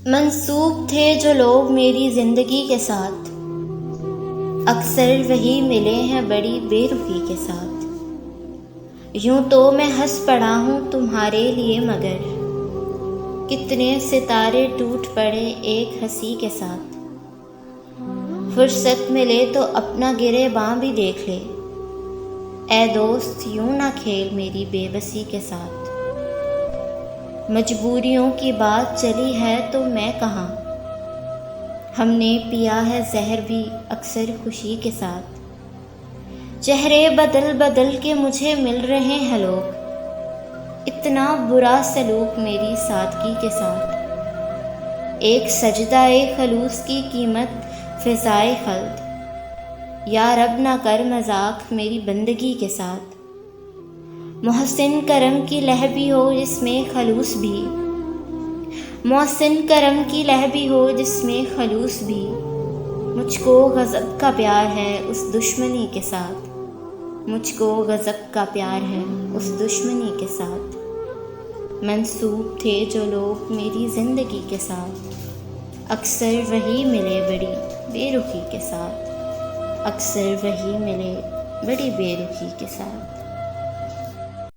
منسوب تھے جو لوگ میری زندگی کے ساتھ، اکثر وہی ملے ہیں بڑی بے رخی کے ساتھ۔ یوں تو میں ہنس پڑا ہوں تمہارے لیے، مگر کتنے ستارے ٹوٹ پڑے ایک ہنسی کے ساتھ۔ فرصت ملے تو اپنا گریباں بھی دیکھ لے، اے دوست یوں نہ کھیل میری بے بسی کے ساتھ۔ مجبوریوں کی بات چلی ہے تو میں کہاں، ہم نے پیا ہے زہر بھی اکثر خوشی کے ساتھ۔ چہرے بدل بدل کے مجھے مل رہے ہیں لوگ، اتنا برا سلوک میری سادگی کے ساتھ۔ ایک سجدہ خلوص کی قیمت فضائے خلد، یا رب نہ کر مذاق میری بندگی کے ساتھ۔ محسن کرم کی لہ بھی ہو جس میں خلوص بھی، محسن کرم کی لہ بھی ہو جس میں خلوص بھی، مجھ کو غضب کا پیار ہے اس دشمنی کے ساتھ، مجھ کو غضب کا پیار ہے اس دشمنی کے ساتھ۔ منسوب تھے جو لوگ میری زندگی کے ساتھ، اکثر وہی ملے بڑی بے رخی کے ساتھ، اکثر وہی ملے بڑی بے رخی کے ساتھ۔